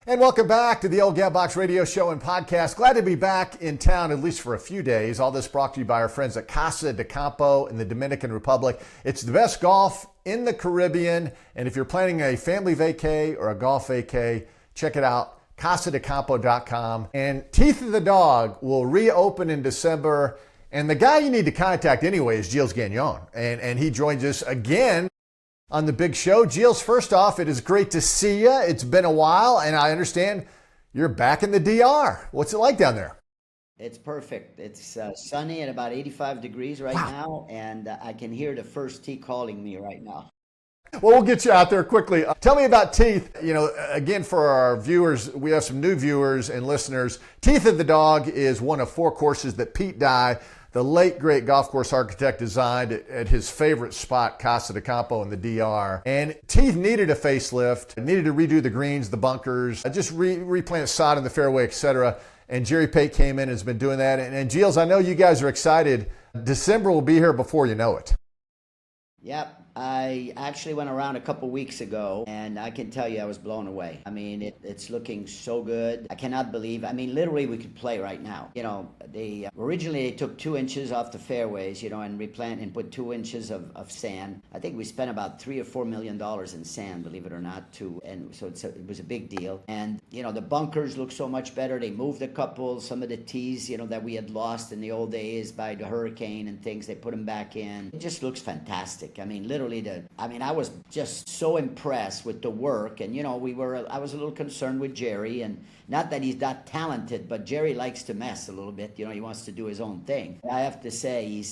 And welcome back to the Old Gabbox Radio Show and Podcast. Glad to be back in town, at least for a few days. All this brought to you by our friends at Casa de Campo in the Dominican Republic. It's the best golf in the Caribbean. And if you're planning a family vacay or a golf vacay, check it out, casadecampo.com. And Teeth of the Dog will reopen in December. And the guy you need to contact anyway is Gilles Gagnon. And he joins us again on the big show. Gilles, first off, it is great to see you. It's been a while, and I understand you're back in the DR. What's it like down there? It's perfect. It's sunny at about 85 degrees right now, and I can hear the first tee calling me right now. Well, we'll get you out there quickly. Tell me about Teeth. You know, again, for our viewers, we have some new viewers and listeners. Teeth of the Dog is one of 4 courses that Pete Dye, the late, great golf course architect, designed at his favorite spot, Casa de Campo in the DR. And Teeth needed a facelift, needed to redo the greens, the bunkers, just replant sod in the fairway, etc. And Jerry Pate came in and has been doing that. And Gilles, I know you guys are excited. December will be here before you know it. Yep. I actually went around a couple weeks ago, and I can tell you I was blown away. I mean, it's looking so good. I cannot believe, I mean, literally we could play right now. You know, originally they took 2 inches off the fairways, you know, and replant and put 2 inches of sand. I think we spent about $3 or $4 million in sand, believe it or not, and so it was a big deal. And, you know, the bunkers look so much better. They moved a couple, some of the tees, you know, that we had lost in the old days by the hurricane and things, they put them back in. It just looks fantastic. I mean, literally, I was just so impressed with the work, and you know, I was a little concerned with Jerry, and not that he's not talented, but Jerry likes to mess a little bit. You know, he wants to do his own thing. I have to say, he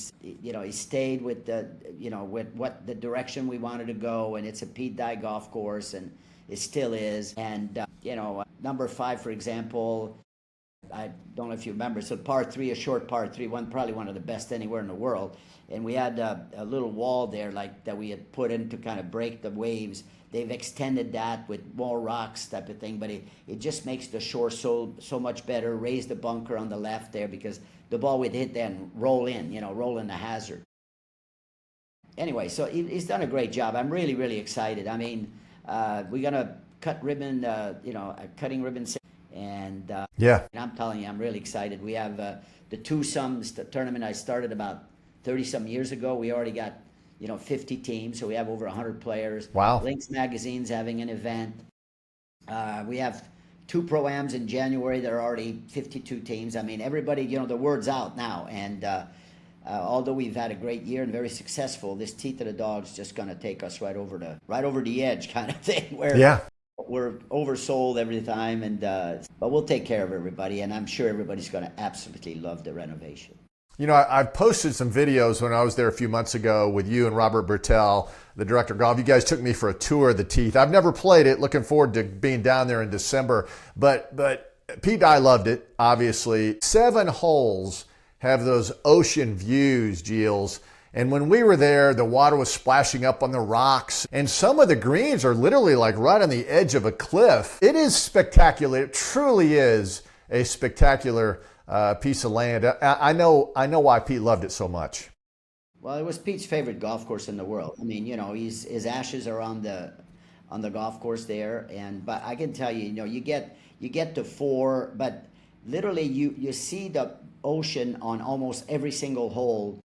stayed with with the direction we wanted to go, and it's a Pete Dye golf course, and it still is. And number 5, for example, I don't know if you remember, it's a par 3, a short par 3, probably one of the best anywhere in the world. And we had a little wall there that we had put in to kind of break the waves. They've extended that with more rocks type of thing, but it just makes the shore so much better. Raise the bunker on the left there because the ball would hit there and roll in the hazard. Anyway, so he's done a great job. I'm really, really excited. I mean, we're going to cut ribbon, cutting ribbon. And I'm telling you, I'm really excited. We have the Twosomes, the tournament I started about 30-some years ago. We already got, 50 teams, so we have over 100 players. Wow. Links Magazine's having an event. We have 2 Pro-Ams in January. There are already 52 teams. I mean, everybody, the word's out now. And although we've had a great year and very successful, this Teeth of the Dog's just going to take us right over the edge kind of thing. Where we're oversold every time, but we'll take care of everybody, and I'm sure everybody's going to absolutely love the renovation. You know, I've posted some videos when I was there a few months ago with you and Robert Bertel, the director of golf. You guys took me for a tour of the Teeth. I've never played it. Looking forward to being down there in December. But Pete Dye loved it, obviously. 7 holes have those ocean views, Gilles. And when we were there, the water was splashing up on the rocks. And some of the greens are literally like right on the edge of a cliff. It is spectacular. It truly is a spectacular piece of land. I know why Pete loved it so much. Well, it was Pete's favorite golf course in the world. I mean, his ashes are on the golf course there, but I can tell you, you get to 4, but literally you see the ocean on almost every single hole,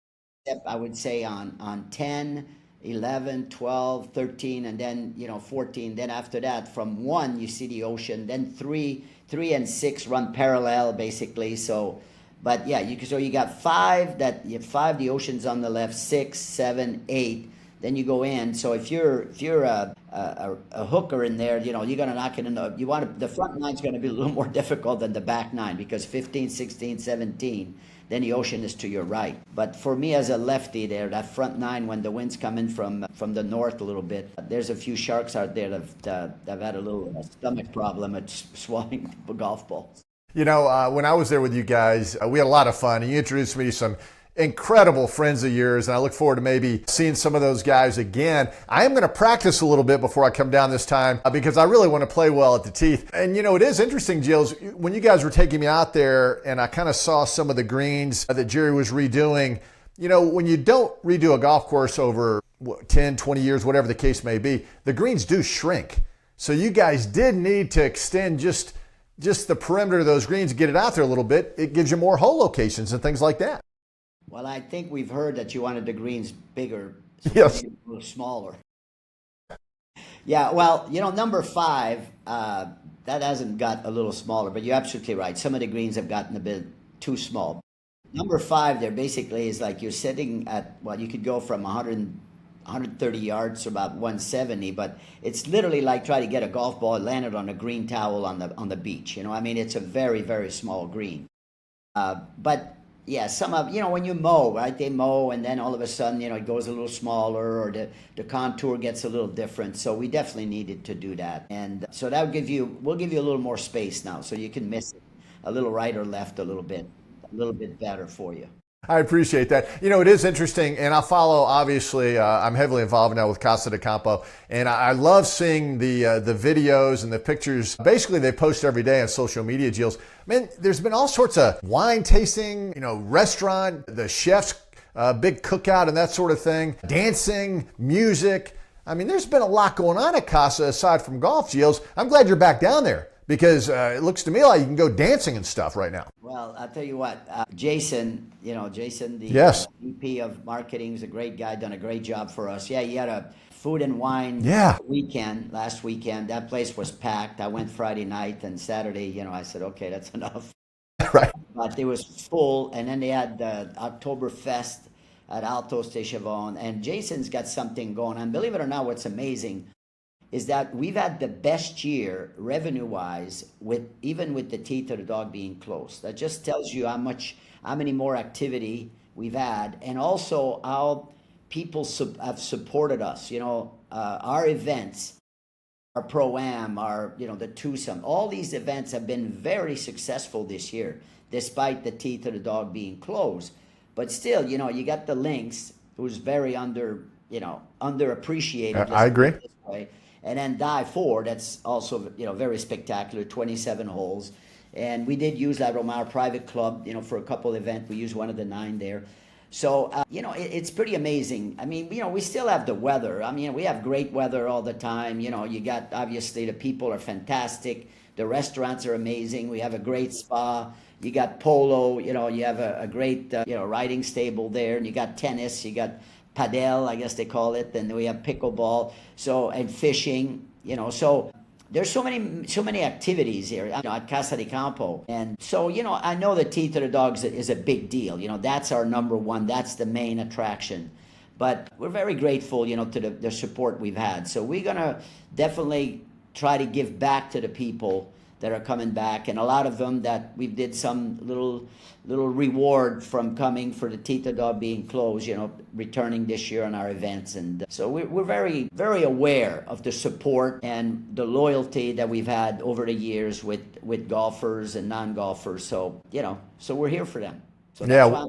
except I would say on 10, 11, 12, 13, and then 14. Then after that, from 1 you see the ocean. Then 3 and 6 run parallel basically. So, but yeah, you got 5 the ocean's on the left, 6, 7, 8. Then you go in. So if you're a hooker in there, you're gonna knock it in. The front 9's going to be a little more difficult than the back 9 because 15, 16, 17. Then the ocean is to your right. But for me as a lefty there, that front 9, when the wind's coming from the north a little bit, there's a few sharks out there that have had a little stomach problem at swallowing golf balls. When I was there with you guys, we had a lot of fun. And you introduced me to some incredible friends of yours, and I look forward to maybe seeing some of those guys again. I am going to practice a little bit before I come down this time because I really want to play well at the Teeth. And it is interesting, Gilles, when you guys were taking me out there and I kind of saw some of the greens that Jerry was redoing, when you don't redo a golf course over 10, 20 years, whatever the case may be, the greens do shrink. So you guys did need to extend just the perimeter of those greens, get it out there a little bit. It gives you more hole locations and things like that. Well, I think we've heard that you wanted the greens bigger, so Yes. maybe a little smaller. Yeah, well, number 5, that hasn't got a little smaller, but you're absolutely right. Some of the greens have gotten a bit too small. Number 5 there basically is like you're sitting at, well, you could go from 130 yards to about 170, but it's literally like trying to get a golf ball landed on a green towel on the beach. I mean, it's a very, very small green. But yeah, some of, when you mow, right? They mow and then all of a sudden, it goes a little smaller or the contour gets a little different. So we definitely needed to do that. And so we'll give you a little more space now so you can miss it a little right or left a little bit better for you. I appreciate that. It is interesting, and I follow, obviously, I'm heavily involved now with Casa de Campo, and I love seeing the videos and the pictures. Basically, they post every day on social media, Gilles. Man, there's been all sorts of wine tasting, restaurant, the chefs, big cookout and that sort of thing, dancing, music. I mean, there's been a lot going on at Casa aside from golf, Gilles. I'm glad you're back down there, because it looks to me like you can go dancing and stuff right now. Well, I'll tell you what, Jason, the Yes. VP of marketing, is a great guy, done a great job for us. Yeah, he had a food and wine weekend last weekend. That place was packed. I went Friday night and Saturday, I said, okay, that's enough. Right. But it was full, and then they had the Oktoberfest at Altos de Chavon, and Jason's got something going on. Believe it or not, what's amazing is that we've had the best year revenue-wise, even with the Teeth of the Dog being closed. That just tells you how many more activity we've had, and also how people have supported us. Our events, our Pro-Am, our the twosome, all these events have been very successful this year, despite the Teeth of the Dog being closed. But still, you got the Lynx, who's very underappreciated. I agree. This way. And then Die 4, that's also very spectacular, 27 holes. And we did use that Romar Private Club, for a couple events. We used one of the 9 there. So, it's pretty amazing. I mean, we still have the weather. I mean, we have great weather all the time. You got, obviously, the people are fantastic. The restaurants are amazing. We have a great spa. You got polo, you have a great, riding stable there. And you got tennis, you got padel, I guess they call it, and we have pickleball, and fishing, so there's so many activities here at Casa de Campo. And so, I know the Teeth of the Dogs is a big deal. That's our number one, that's the main attraction. But we're very grateful, to the support we've had. So we're gonna definitely try to give back to the people that are coming back, and a lot of them that we did some little reward from coming for the Teeth of the Dog being closed, returning this year on our events. And so we're very, very aware of the support and the loyalty that we've had over the years with golfers and non-golfers. So, so we're here for them. So that's why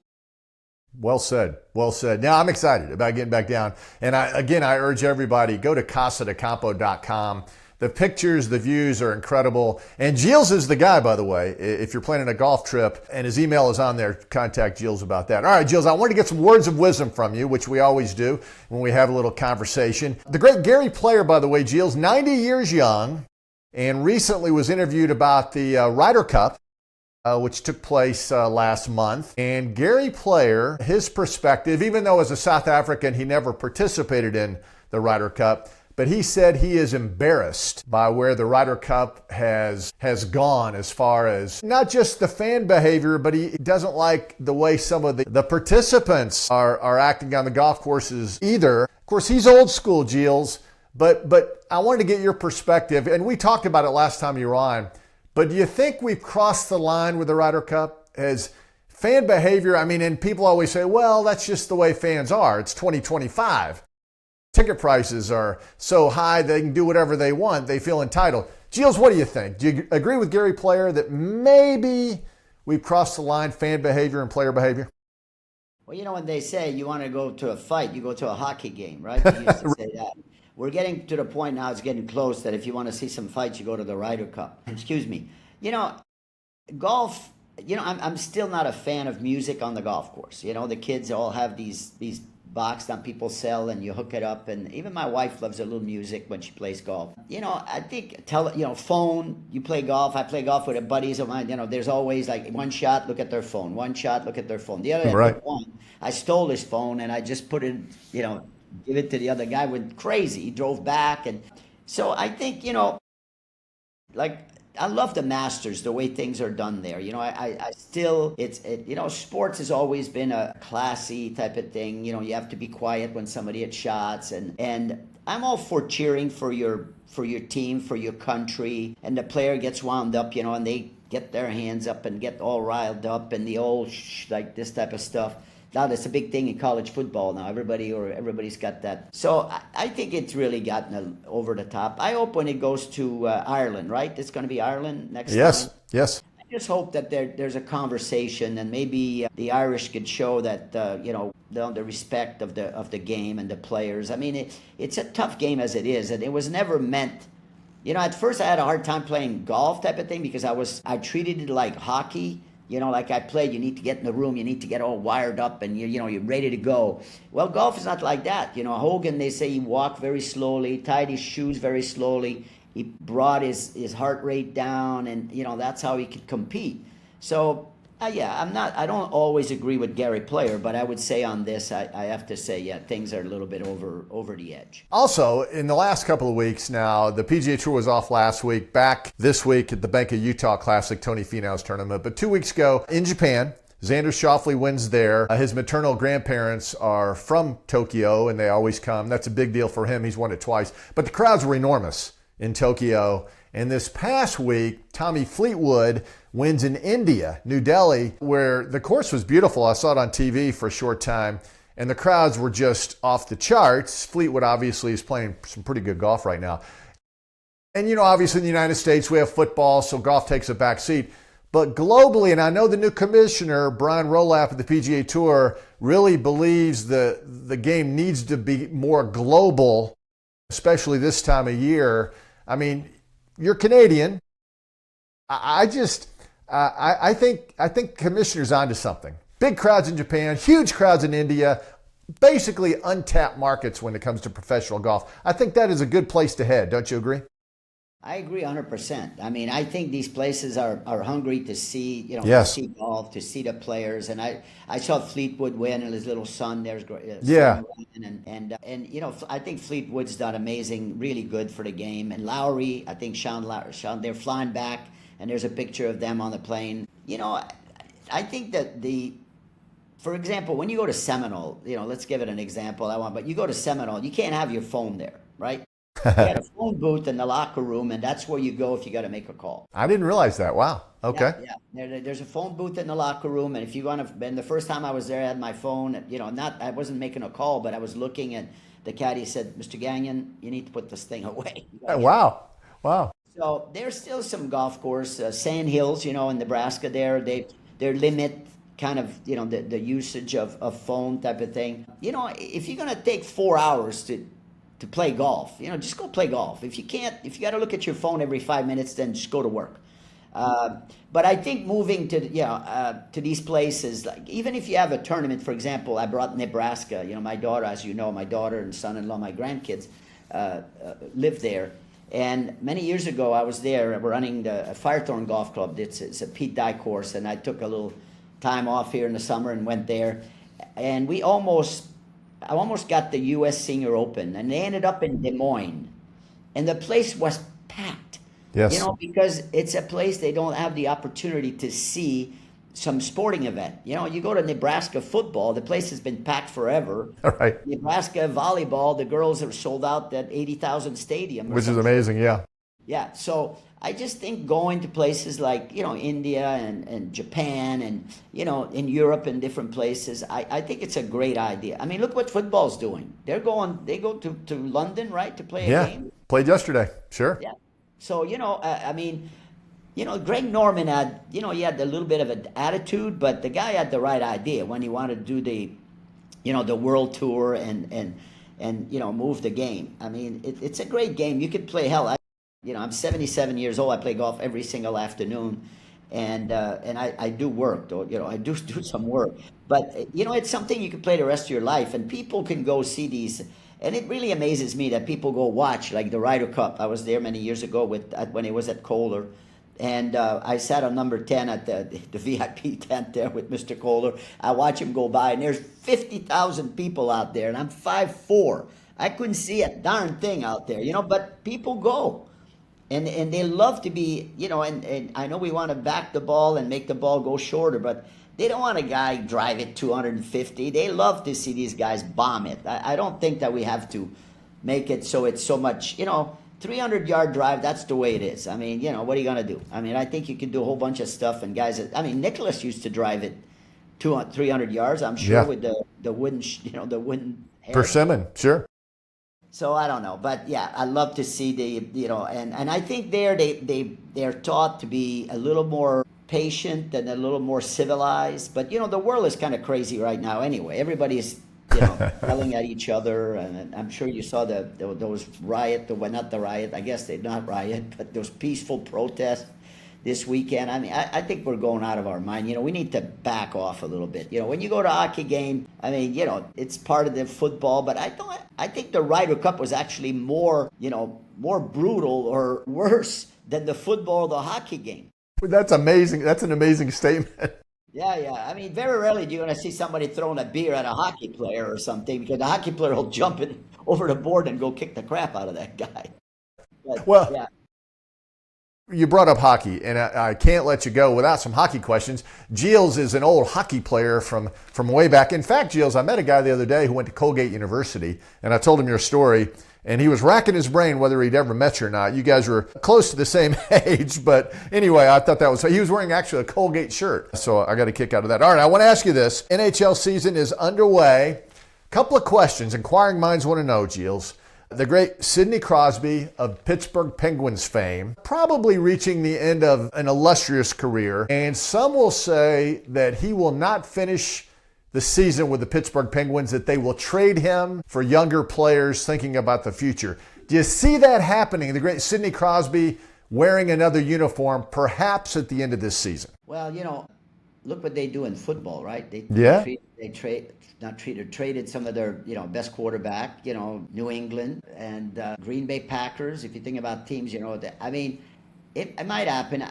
Well said. Well said. Now I'm excited about getting back down. And I urge everybody, go to casadecampo.com. The pictures, the views are incredible. And Gilles is the guy, by the way, if you're planning a golf trip, and his email is on there. Contact Gilles about that. All right, Gilles, I wanted to get some words of wisdom from you, which we always do when we have a little conversation. The great Gary Player, by the way, Gilles, 90 years young, and recently was interviewed about the Ryder Cup, which took place last month. And Gary Player, his perspective, even though as a South African he never participated in the Ryder Cup, but he said he is embarrassed by where the Ryder Cup has gone as far as not just the fan behavior, but he doesn't like the way some of the participants are acting on the golf courses either. Of course, he's old school, Gilles, but I wanted to get your perspective, and we talked about it last time you were on, but do you think we've crossed the line with the Ryder Cup? As fan behavior, I mean, and people always say, well, that's just the way fans are. It's 2025. Ticket prices are so high they can do whatever they want. They feel entitled. Gilles, what do you think? Do you agree with Gary Player that maybe we've crossed the line, fan behavior and player behavior? Well, when they say you want to go to a fight, you go to a hockey game, right? They used to say that. We're getting to the point now, it's getting close, that if you want to see some fights, you go to the Ryder Cup. Excuse me. Golf, I'm still not a fan of music on the golf course. The kids all have these box that people sell and you hook it up. And even my wife loves a little music when she plays golf. I think phone, you play golf. I play golf with buddies of mine. There's always like one shot, look at their phone. One shot, look at their phone. The other Right. one, I stole his phone and I just put it, give it to the other guy. Went crazy. He drove back. And so I think, like, I love the Masters, the way things are done there. I still, sports has always been a classy type of thing. You have to be quiet when somebody hits shots, and I'm all for cheering for your team, for your country, and the player gets wound up, and they get their hands up and get all riled up, and the old like this type of stuff. Now that's a big thing in college football now. Everybody's got that. So I think it's really gotten over the top. I hope when it goes to Ireland, right? It's going to be Ireland next time. Yes. I just hope that there's a conversation, and maybe the Irish could show that the respect of the game and the players. I mean, it's a tough game as it is, and it was never meant. At first I had a hard time playing golf type of thing because I treated it like hockey. Like I played, you need to get in the room, you need to get all wired up, and you're ready to go. Well, golf is not like that. Hogan, they say he walked very slowly, tied his shoes very slowly. He brought his heart rate down, and that's how he could compete. So I don't always agree with Gary Player, but I would say on this, I have to say, things are a little bit over the edge. Also, in the last couple of weeks now, the PGA Tour was off last week, back this week at the Bank of Utah Classic, Tony Finau's tournament. But 2 weeks ago in Japan, Xander Schauffele wins there. His maternal grandparents are from Tokyo, and they always come. That's a big deal for him. He's won it twice. But the crowds were enormous in Tokyo. And this past week, Tommy Fleetwood wins in India, New Delhi, where the course was beautiful. I saw it on TV for a short time, and the crowds were just off the charts. Fleetwood obviously is playing some pretty good golf right now. And, obviously in the United States, we have football, so golf takes a back seat. But globally, and I know the new commissioner, Brian Rolapp of the PGA Tour, really believes the game needs to be more global, especially this time of year. I mean, you're Canadian. I think commissioner's onto something. Big crowds in Japan, huge crowds in India, basically untapped markets when it comes to professional golf. I think that is a good place to head. Don't you agree? I agree 100%. I mean, I think these places are hungry to see, Yes. to see golf, to see the players. And I saw Fleetwood win, and his little son there's Yeah. I think Fleetwood's done amazing, really good for the game. And Lowry, I think Sean, they're flying back, and there's a picture of them on the plane. I think that for example, when you go to Seminole, let's give it an example. But you go to Seminole, you can't have your phone there, right? You got a phone booth in the locker room, and that's where you go if you got to make a call. I didn't realize that. Wow. Okay. Yeah. There's a phone booth in the locker room, and if you want to, and the first time I was there, I had my phone. I wasn't making a call, but I was looking, and the caddy said, "Mr. Gagnon, you need to put this thing away." Wow. So there's still some golf course, Sand Hills, in Nebraska. Their limit kind of the usage of phone type of thing. If you're gonna take 4 hours to play golf, just go play golf. If you got to look at your phone every 5 minutes, then just go to work. But I think moving to these places, like even if you have a tournament, for example, I brought Nebraska. My daughter, as you know, my daughter and son-in-law, my grandkids live there. And many years ago, I was there running the Firethorn Golf Club. It's a Pete Dye course, and I took a little time off here in the summer and went there. And I almost got the U.S. Senior Open, and they ended up in Des Moines, and the place was packed. Yes. Because it's a place they don't have the opportunity to see some sporting event. You go to Nebraska football, the place has been packed forever. All right. Nebraska volleyball, the girls are sold out at 80,000 stadium. Which is amazing, yeah. Yeah, so I just think going to places like, India and Japan and, in Europe and different places, I think it's a great idea. I mean, look what football's doing. They go to London, right, to play a game? Played yesterday, sure. Yeah. So, Greg Norman had, he had a little bit of an attitude, but the guy had the right idea when he wanted to do the world tour and move the game. I mean, it's a great game. You could play, hell, I'm 77 years old. I play golf every single afternoon. And I do work, though, I do some work. But it's something you can play the rest of your life, and people can go see these. And it really amazes me that people go watch like the Ryder Cup. I was there many years ago when it was at Kohler, and I sat on number 10 at the VIP tent there with Mr. Kohler. I watch him go by, and there's 50,000 people out there, and I'm 5'4". I couldn't see a darn thing out there, but people go. And they love to be, and I know we want to back the ball and make the ball go shorter, but they don't want a guy drive it 250. They love to see these guys bomb it. I don't think that we have to make it so it's so much, 300-yard drive, that's the way it is. I mean, what are you going to do? I mean, I think you can do a whole bunch of stuff, and guys, Nicholas used to drive it 300 yards, I'm sure, with the wooden, the wooden hair. Persimmon, sure. So I don't know, but yeah, I love to see and I think they're taught to be a little more patient and a little more civilized. But the world is kind of crazy right now anyway. Everybody's yelling at each other, and I'm sure you saw those not the riot. I guess they're not riot, but those peaceful protests this weekend. I mean, I think we're going out of our mind. We need to back off a little bit. When you go to a hockey game, I mean, it's part of the football, but I think the Ryder Cup was actually more brutal or worse than the football or the hockey game. That's amazing. That's an amazing statement. Yeah. I mean, very rarely do you going to see somebody throwing a beer at a hockey player or something, because the hockey player will jump over the board and go kick the crap out of that guy. But, well, yeah. You brought up hockey, and I can't let you go without some hockey questions. Gilles is an old hockey player from way back. In fact, Gilles, I met a guy the other day who went to Colgate University, and I told him your story, and he was racking his brain whether he'd ever met you or not. You guys were close to the same age, but anyway, I thought he was wearing actually a Colgate shirt, so I got a kick out of that. All right, I want to ask you this. NHL season is underway. Couple of questions. Inquiring minds want to know, Gilles. The great Sidney Crosby of Pittsburgh Penguins fame, probably reaching the end of an illustrious career, and some will say that he will not finish the season with the Pittsburgh Penguins, that they will trade him for younger players thinking about the future. Do you see that happening? The great Sidney Crosby wearing another uniform, perhaps at the end of this season? Well, look what they do in football, right? Traded some of their, best quarterback, New England and Green Bay Packers. If you think about teams, it might happen.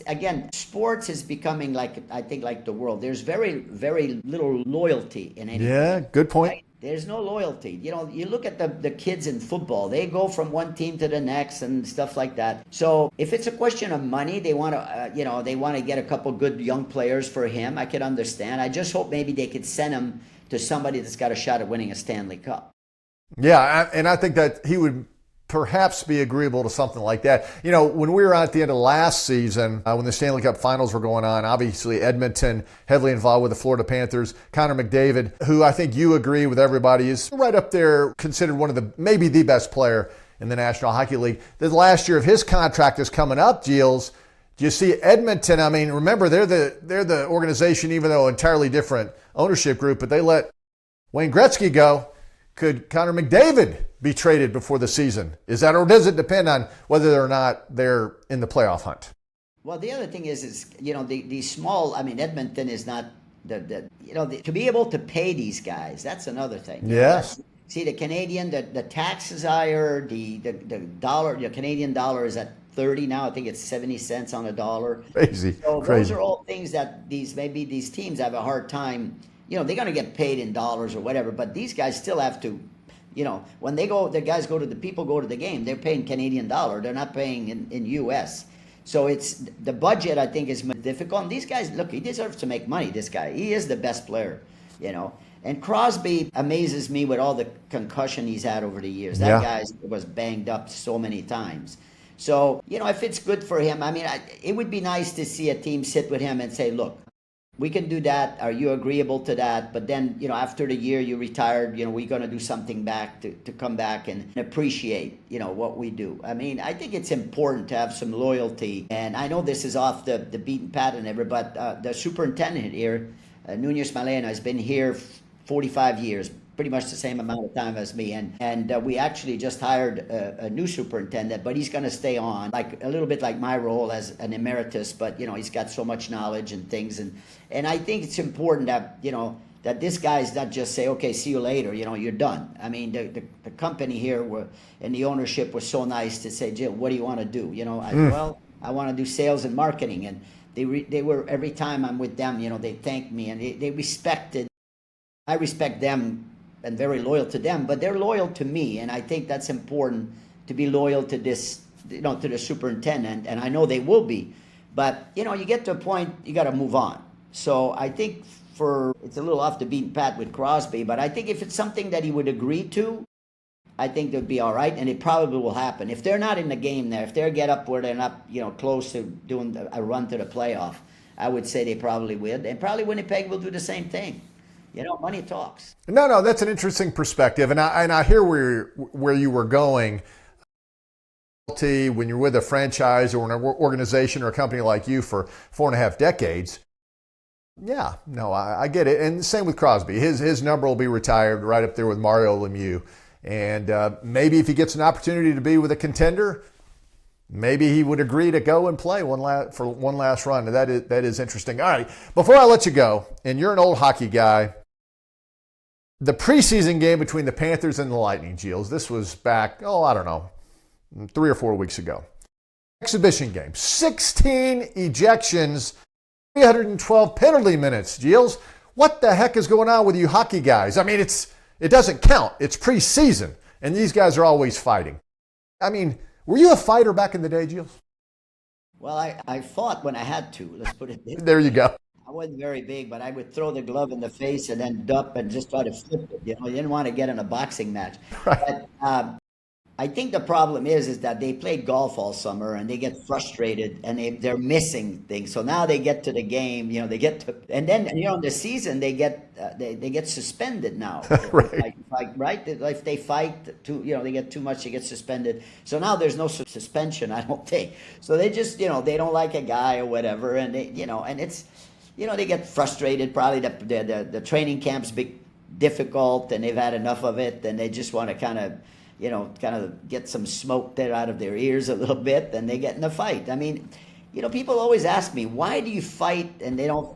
Again, sports is becoming like the world. There's very, very little loyalty in anything. Yeah, good point. Right? There's no loyalty. You look at the kids in football, they go from one team to the next and stuff like that. So if it's a question of money, they want to, they want to get a couple good young players for him. I could understand. I just hope maybe they could send him to somebody that's got a shot at winning a Stanley Cup. Yeah, and I think that he would perhaps be agreeable to something like that. When we were at the end of last season, when the Stanley Cup finals were going on, obviously Edmonton heavily involved with the Florida Panthers. Connor McDavid, who I think you agree with everybody is right up there, considered one of maybe the best player in the National Hockey League. The last year of his contract is coming up, Gilles. Do you see Edmonton? I mean, remember, they're the organization, even though entirely different ownership group, but they let Wayne Gretzky go. Could Connor McDavid be traded before the season? Or does it depend on whether or not they're in the playoff hunt? Well, the other thing is the small. I mean, Edmonton is not to be able to pay these guys. That's another thing. Yes. See, the Canadian, the tax is higher. The dollar, the Canadian dollar is at 30 now. I think it's 70 cents on a dollar. Crazy. So Crazy. Those are all things that these teams have a hard time. They're going to get paid in dollars or whatever, but these guys still have to, when people go to the game, they're paying Canadian dollar. They're not paying in U.S. So it's the budget, I think, is difficult. And these guys, look, he deserves to make money, this guy. He is the best player, And Crosby amazes me with all the concussion he's had over the years. That guy was banged up so many times. So, if it's good for him, it would be nice to see a team sit with him and say, look, we can do that. Are you agreeable to that? But then, after the year you retired, we're going to do something back to come back and appreciate, what we do. I think it's important to have some loyalty. And I know this is off the beaten path and everything, but the superintendent here, Nunez Malena, has been here 45 years. pretty much the same amount of time as me. And we actually just hired a new superintendent, but he's going to stay on, like a little bit like my role as an emeritus. But he's got so much knowledge and things, and I think it's important that that this guy is not just say, okay, see you later, you're done. I mean, the company here and the ownership was so nice to say, Jill, what do you want to do? Well, I want to do sales and marketing. And they were, every time I'm with them, they thank me, and they respected. I respect them and very loyal to them, but they're loyal to me. And I think that's important, to be loyal to this, to the superintendent. And I know they will be, but you get to a point, you got to move on. So I think it's a little off the beaten path with Crosby, but I think if it's something that he would agree to, I think they'd be all right, and it probably will happen. If they're not in the game there, if they get up where they're not, close to doing a run to the playoff, I would say they probably would. And probably Winnipeg will do the same thing. Money talks. No, that's an interesting perspective, and I hear where you were going. When you're with a franchise or an organization or a company like you for 4.5 decades. Yeah, no, I get it. And same with Crosby. His number will be retired right up there with Mario Lemieux. And maybe if he gets an opportunity to be with a contender, maybe he would agree to go and play for one last run. And that is interesting. All right, before I let you go, and you're an old hockey guy, the preseason game between the Panthers and the Lightning, Gilles, this was back, I don't know, 3 or 4 weeks ago. Exhibition game, 16 ejections, 312 penalty minutes. Gilles, what the heck is going on with you hockey guys? I mean, it doesn't count. It's preseason, and these guys are always fighting. I mean, were you a fighter back in the day, Gilles? Well, I fought when I had to. Let's put it this way. There you go. I wasn't very big, but I would throw the glove in the face and then duck and just try to flip it. You didn't want to get in a boxing match. Right. But I think the problem is that they played golf all summer and they get frustrated and they're missing things. So now they get to the game, and then in the season they get suspended now. Right. Right? If they fight too, they get too much, they get suspended. So now there's no suspension, I don't think. So they just, they don't like a guy or whatever, and and it's, they get frustrated. Probably the training camp's difficult, and they've had enough of it, and they just want to kind of get some smoke there out of their ears a little bit, and they get in a fight. I mean, people always ask me, why do you fight? And they don't,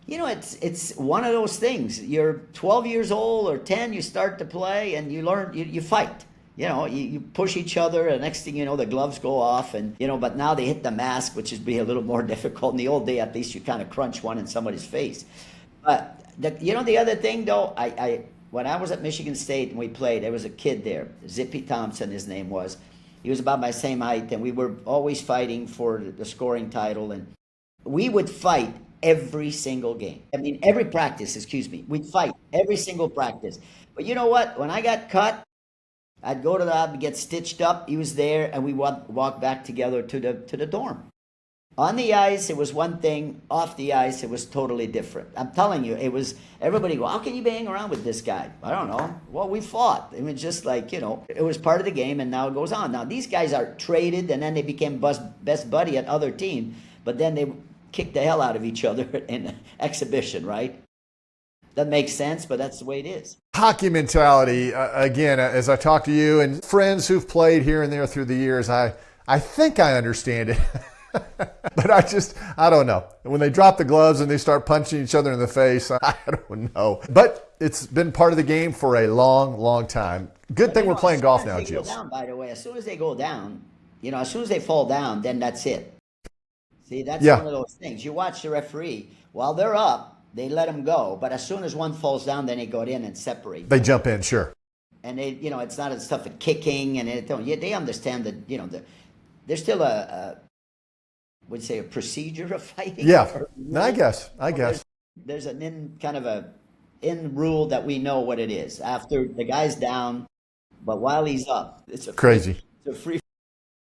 it's one of those things. You're 12 years old or 10, you start to play, and you learn, you fight. You push each other, and next thing you know, the gloves go off, and but now they hit the mask, which is be a little more difficult. In the old day, at least you kind of crunch one in somebody's face. But the other thing though, I when I was at Michigan State and we played, there was a kid there, Zippy Thompson, his name was. He was about my same height, and we were always fighting for the scoring title, and we would fight every single game. I mean, every practice, we'd fight every single practice. But you know what? When I got cut, I'd go to the lab, get stitched up. He was there, and we walk back together to the dorm. On the ice, it was one thing. Off the ice, it was totally different. I'm telling you, it was, everybody go, how can you be hanging around with this guy? I don't know. Well, we fought. It was just like, it was part of the game, and now it goes on. Now, these guys are traded, and then they became best buddy at other team, but then they kicked the hell out of each other in exhibition, right? That makes sense, but that's the way it is. Hockey mentality, again, as I talk to you and friends who've played here and there through the years, I think I understand it. But I don't know. When they drop the gloves and they start punching each other in the face, I don't know. But it's been part of the game for a long, long time. Good thing we're playing golf now, Gilles. By the way, as soon as they go down, as soon as they fall down, then that's it. See, that's one of those things. You watch the referee, while they're up, they let them go. But as soon as one falls down, then they go in and separate. They jump in, sure. And they, it's not a stuff of kicking, and they understand that, there's still would say a procedure of fighting. Yeah, I guess. There's an in rule that we know what it is. After the guy's down, but while he's up, it's crazy. It's a free.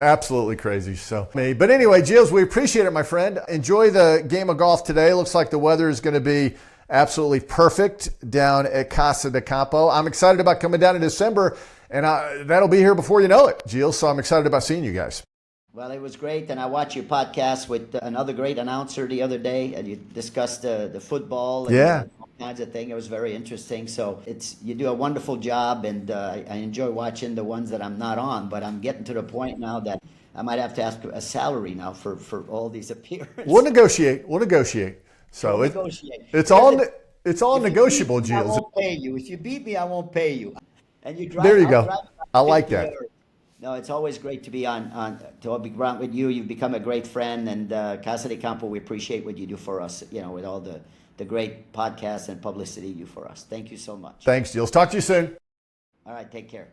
Absolutely crazy. But anyway, Gilles, we appreciate it, my friend. Enjoy the game of golf today. Looks like the weather is going to be absolutely perfect down at Casa de Campo. I'm excited about coming down in December, and that'll be here before you know it, Gilles. So I'm excited about seeing you guys. Well, it was great, and I watched your podcast with another great announcer the other day, and you discussed the football. And kinds of thing. It was very interesting. So you do a wonderful job, and I enjoy watching the ones that I'm not on. But I'm getting to the point now that I might have to ask a salary now for all these appearances. We'll negotiate. We'll negotiate. So We'll negotiate. it's all If you negotiable, beat me, I Gilles. won't pay you. If you beat me, I won't pay you. And you drive. There you I'll go. drive I like 50 that. hours. No, it's always great to be to be around with you. You've become a great friend, and Casa de Campo, we appreciate what you do for us. With all the great podcasts and publicity you do for us. Thank you so much. Thanks, Gilles. Talk to you soon. All right, take care.